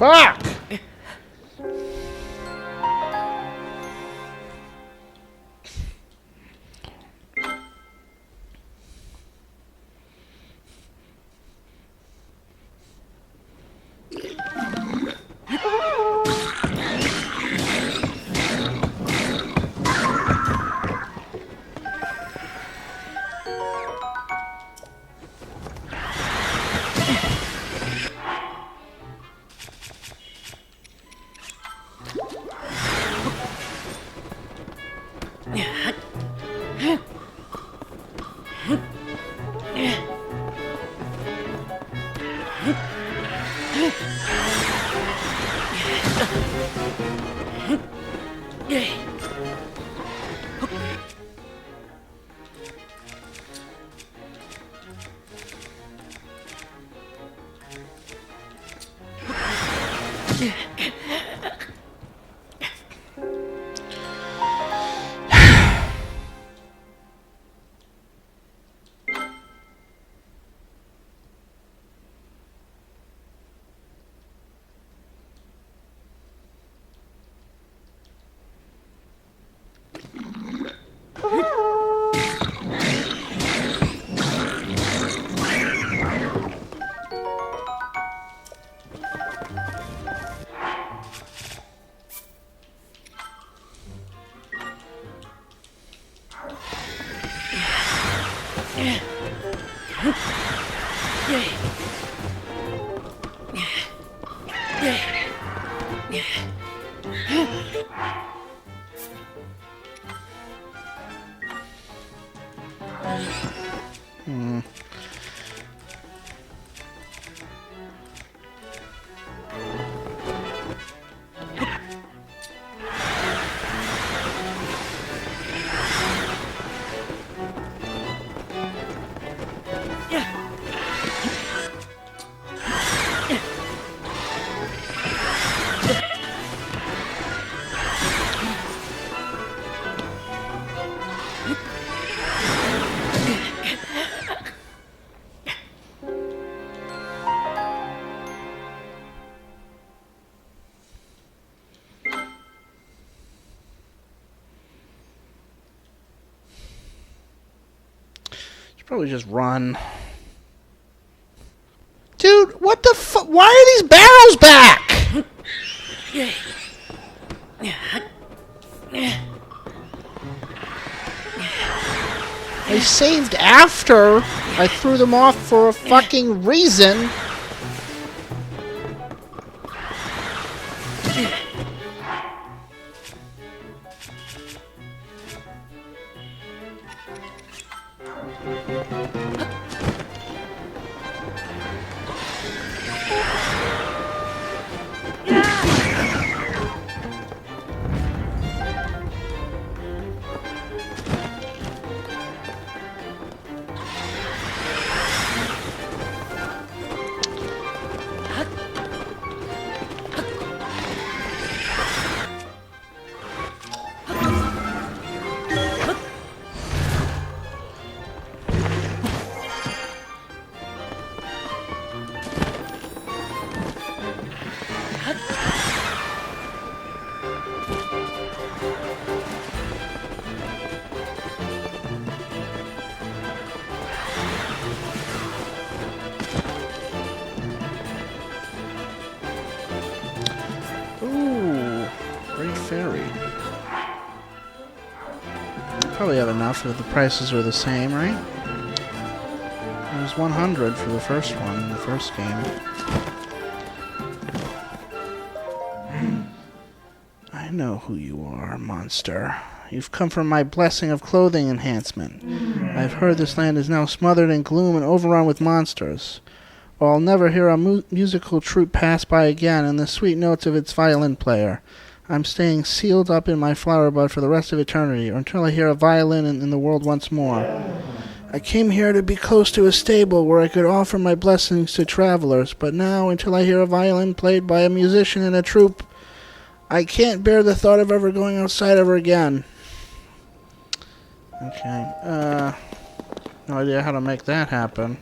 Fuck! Probably just run. Dude, what the fuck? Why are these barrels back? I saved after I threw them off for a fucking reason. Probably have enough if the prices are the same, right? It was 100 for the first one in the first game. I know who you are, monster. You've come from my blessing of clothing enhancement. I've heard this land is now smothered in gloom and overrun with monsters. Or I'll never hear a musical troupe pass by again and the sweet notes of its violin player. I'm staying sealed up in my flower bud for the rest of eternity, or until I hear a violin in the world once more. I came here to be close to a stable where I could offer my blessings to travelers, but now, until I hear a violin played by a musician in a troupe, I can't bear the thought of ever going outside ever again. Okay, no idea how to make that happen.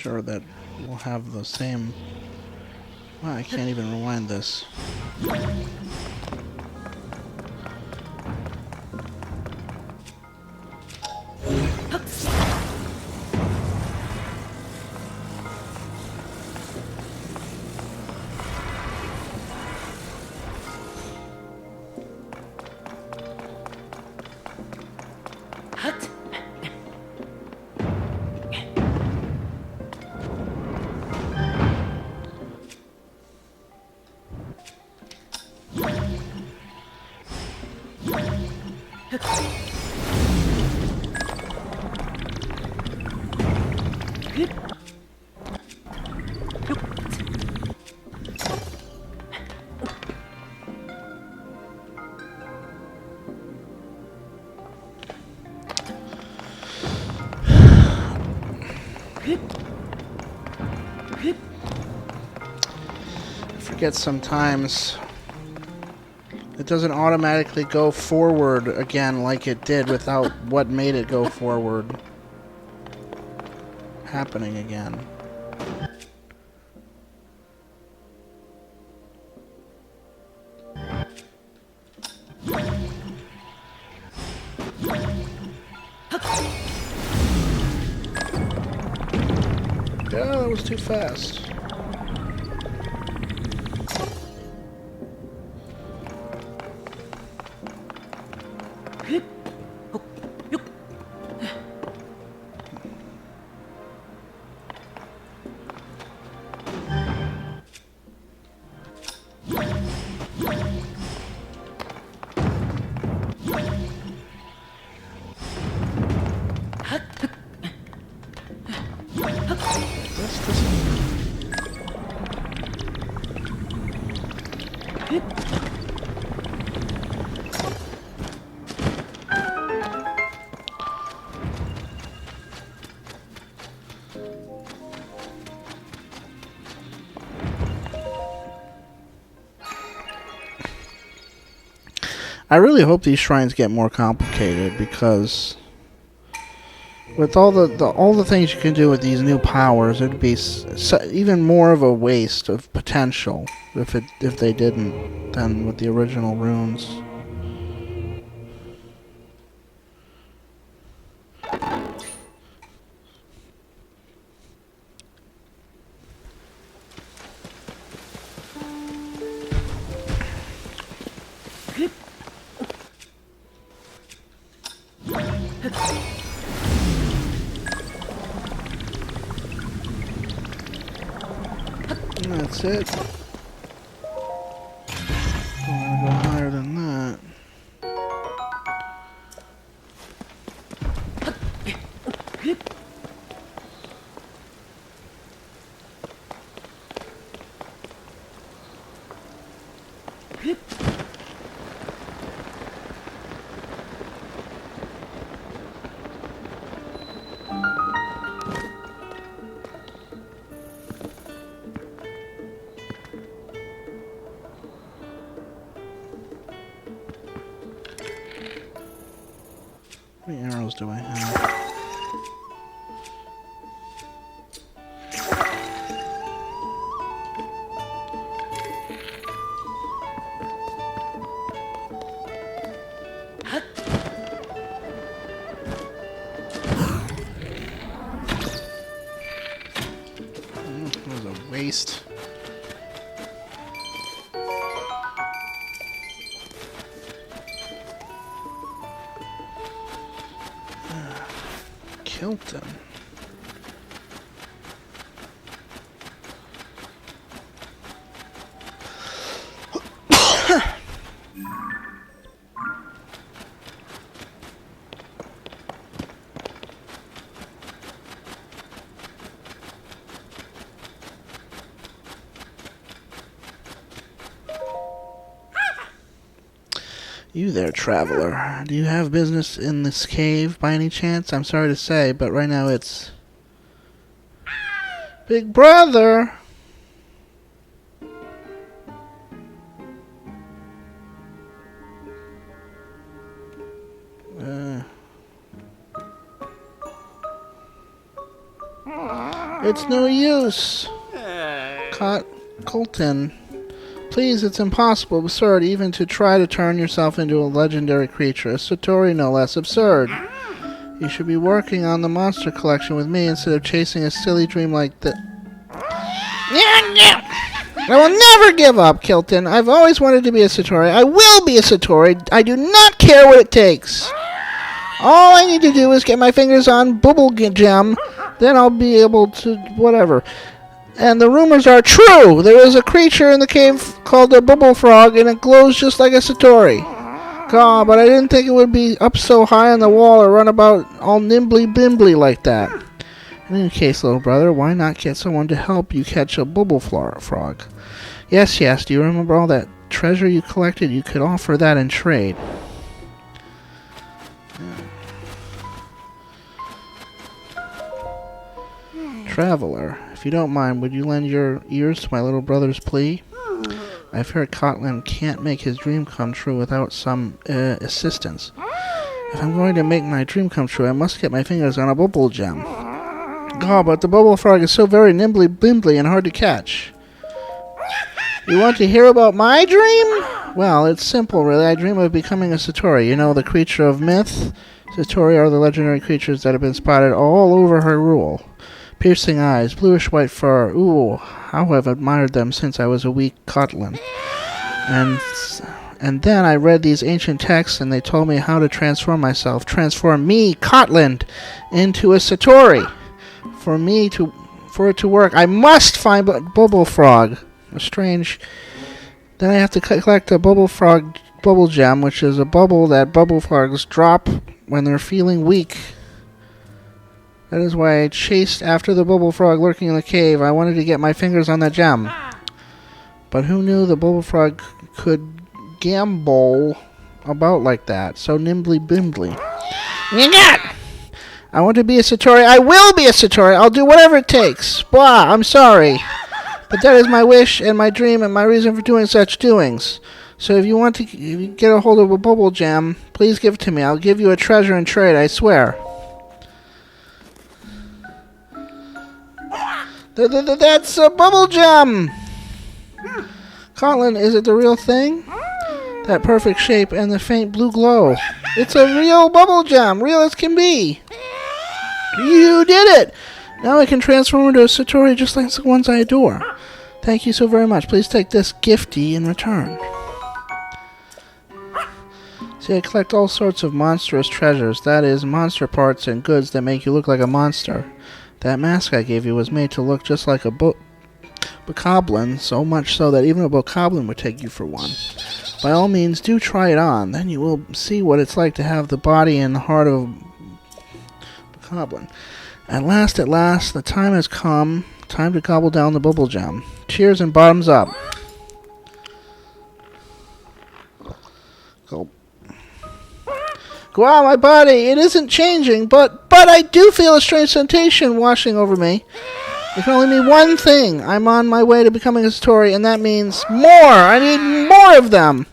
Sure that we'll have the same... Wow, I can't even rewind this. I forget sometimes it doesn't automatically go forward again like it did without what made it go forward happening again. Yeah, that was too fast. I really hope these shrines get more complicated, because with all the things you can do with these new powers, it'd be even more of a waste of potential if they didn't than with the original runes. And that's it. Don't want to go higher than that. How many arrows do I have? That was a waste. Kilton. You there, traveler. Do you have business in this cave by any chance? I'm sorry to say, but right now it's... Big brother! It's no use. Colton. Please, it's impossible, absurd, even to try to turn yourself into a legendary creature. A Satori, no less. Absurd. You should be working on the monster collection with me instead of chasing a silly dream like that. I will never give up, Kilton. I've always wanted to be a Satori. I will be a Satori. I do not care what it takes. All I need to do is get my fingers on Bubble Gem, then I'll be able to... whatever. And the rumors are true. There is a creature in the cave called a bubble frog, and it glows just like a Satori. God, but I didn't think it would be up so high on the wall or run about all nimbly-bimbly like that. In any case, little brother, why not get someone to help you catch a bubble frog? Yes, do you remember all that treasure you collected? You could offer that in trade. Traveler, if you don't mind, would you lend your ears to my little brother's plea? I've heard Cotland can't make his dream come true without some assistance. If I'm going to make my dream come true, I must get my fingers on a bubble gem. Oh, but the bubble frog is so very nimbly and hard to catch. You want to hear about my dream? Well, it's simple, really. I dream of becoming a Satori. You know, the creature of myth? Satori are the legendary creatures that have been spotted all over Hyrule. Piercing eyes, bluish-white fur. Ooh, how I've admired them since I was a wee Cotland. And then I read these ancient texts, and they told me how to transform myself. Transform me, Cotland, into a Satori. For it to work, I must find Bubble Frog. Then I have to collect a Bubble Frog bubble gem, which is a bubble that bubble frogs drop when they're feeling weak. That is why I chased after the bubble frog lurking in the cave. I wanted to get my fingers on that gem. But who knew the bubble frog could gambol about like that, so nimbly-bimbly. I want to be a Satori. I will be a Satori. I'll do whatever it takes. Blah, I'm sorry. But that is my wish and my dream and my reason for doing such doings. So if you want to get a hold of a bubble gem, please give it to me. I'll give you a treasure in trade, I swear. That's a bubble gem! Cotland, is it the real thing? That perfect shape and the faint blue glow. It's a real bubble gem, real as can be. You did it! Now I can transform into a Satori just like the ones I adore. Thank you so very much. Please take this gifty in return. See, I collect all sorts of monstrous treasures. That is, monster parts and goods that make you look like a monster. That mask I gave you was made to look just like a bokoblin, so much so that even a bokoblin would take you for one. By all means, do try it on. Then you will see what it's like to have the body and the heart of a bokoblin. At last, the time has come. Time to gobble down the bubble gem. Cheers and bottoms up. Gulp. Wow, my body, it isn't changing, but I do feel a strange sensation washing over me. It can only mean one thing. I'm on my way to becoming a Satori, and that means more. I need more of them.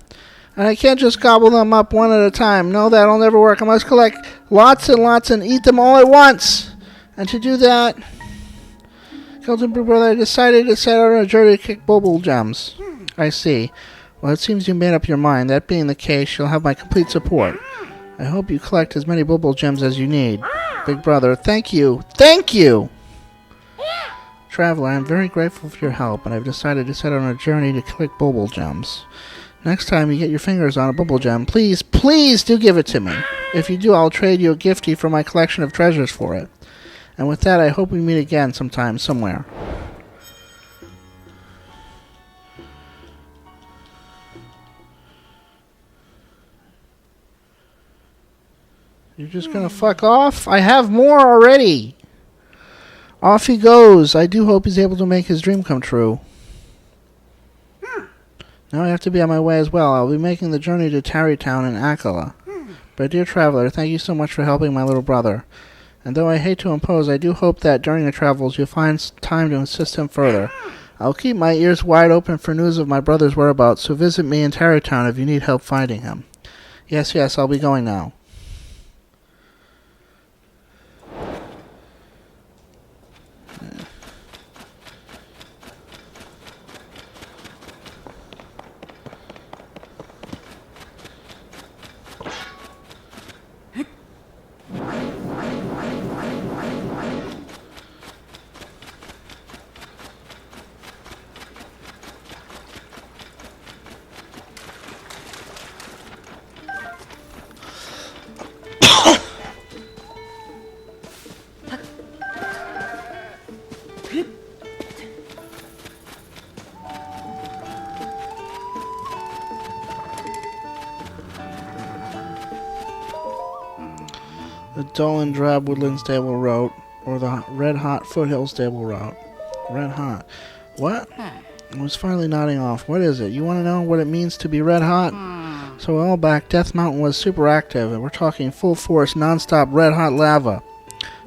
And I can't just gobble them up one at a time. No, that'll never work. I must collect lots and lots and eat them all at once. And to do that, Kelton Brother, I decided to set out on a journey to kick bubble gems. I see. Well, it seems you made up your mind. That being the case, you'll have my complete support. I hope you collect as many bubble gems as you need. Big brother, thank you. Thank you! Traveler, I'm very grateful for your help, and I've decided to set out on a journey to collect bubble gems. Next time you get your fingers on a bubble gem, please do give it to me. If you do, I'll trade you a gifty from my collection of treasures for it. And with that, I hope we meet again sometime, somewhere. You're just gonna fuck off? I have more already! Off he goes. I do hope he's able to make his dream come true. Now I have to be on my way as well. I'll be making the journey to Tarrytown in Akala. But dear traveler, thank you so much for helping my little brother. And though I hate to impose, I do hope that during your travels you'll find time to assist him further. I'll keep my ears wide open for news of my brother's whereabouts, so visit me in Tarrytown if you need help finding him. Yes, I'll be going now. The dull and drab woodland stable route, or the red-hot foothill stable route. Red hot. What? I was finally nodding off. What is it? You want to know what it means to be red hot? So a while back, Death Mountain was super active, and we're talking full force, non-stop red-hot lava.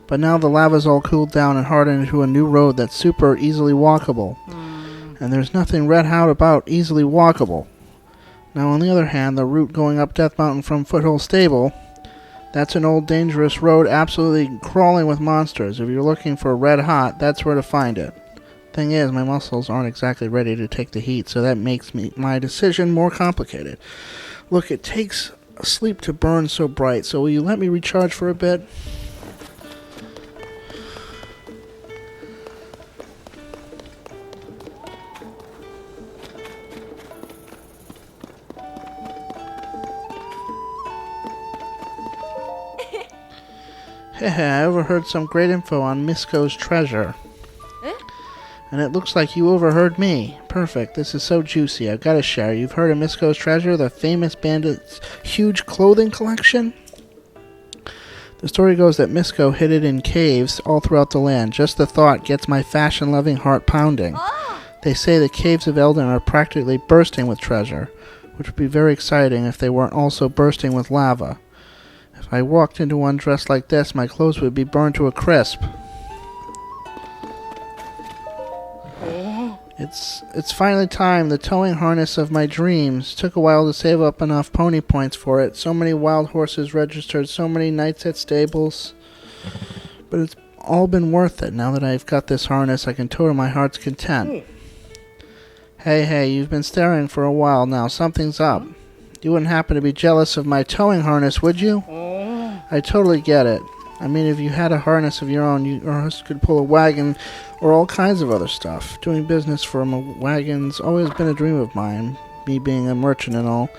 But now the lava's all cooled down and hardened into a new road that's super easily walkable. And there's nothing red hot about easily walkable. Now, on the other hand, the route going up Death Mountain from Foothill Stable, that's an old dangerous road absolutely crawling with monsters. If you're looking for red hot, that's where to find it. Thing is, my muscles aren't exactly ready to take the heat, so that makes my decision more complicated. Look, it takes sleep to burn so bright, so will you let me recharge for a bit? I overheard some great info on Misko's treasure. And it looks like you overheard me. Perfect. This is so juicy. I've got to share. You've heard of Misko's treasure, the famous bandit's huge clothing collection? The story goes that Misko hid it in caves all throughout the land. Just the thought gets my fashion-loving heart pounding. They say the caves of Eldin are practically bursting with treasure, which would be very exciting if they weren't also bursting with lava. If I walked into one dressed like this, my clothes would be burned to a crisp. It's finally time. The towing harness of my dreams. Took a while to save up enough pony points for it. So many wild horses registered, so many nights at stables. But it's all been worth it. Now that I've got this harness, I can tow to my heart's content. Hey, you've been staring for a while now. Something's up. You wouldn't happen to be jealous of my towing harness, would you? I totally get it. I mean, if you had a harness of your own, you could pull a wagon or all kinds of other stuff. Doing business from a wagon's always been a dream of mine, me being a merchant and all.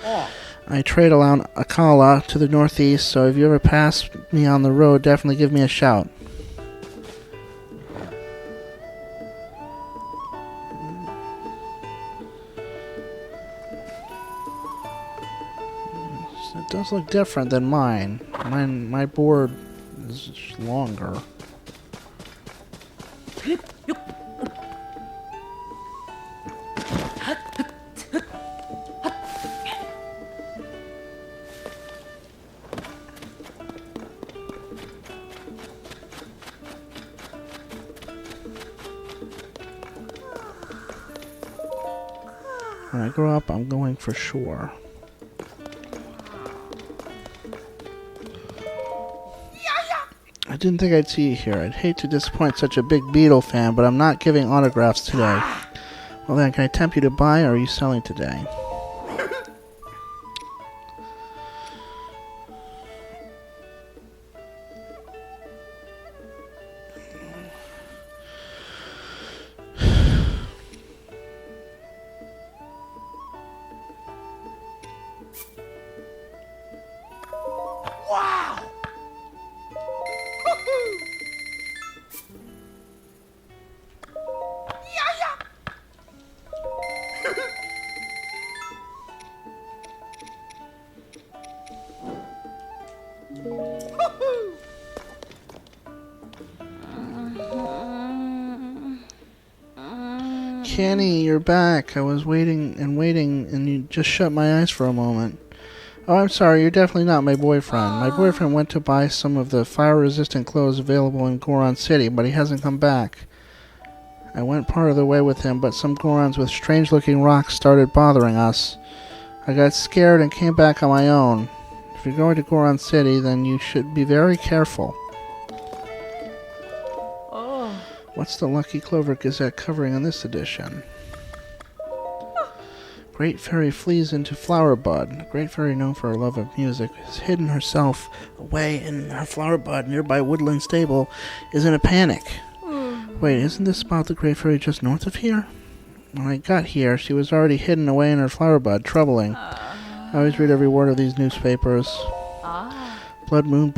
I trade around Akala to the northeast, so if you ever pass me on the road, definitely give me a shout. It does look different than mine. My board is longer. When I grow up, I'm going for sure. I didn't think I'd see you here. I'd hate to disappoint such a big Beetle fan, but I'm not giving autographs today. Well then, can I tempt you to buy, or are you selling today? Kenny, you're back. I was waiting, and you just shut my eyes for a moment. Oh, I'm sorry, you're definitely not my boyfriend. My boyfriend went to buy some of the fire-resistant clothes available in Goron City, but he hasn't come back. I went part of the way with him, but some Gorons with strange-looking rocks started bothering us. I got scared and came back on my own. If you're going to Goron City, then you should be very careful. What's the Lucky Clover Gazette covering on this edition? Great Fairy flees into Flower Bud. A great fairy known for her love of music has hidden herself away in her flower bud nearby Woodland Stable, is in a panic. Wait, isn't this about the Great Fairy just north of here? When I got here, she was already hidden away in her flower bud. Troubling. I always read every word of these newspapers. Blood Moon brings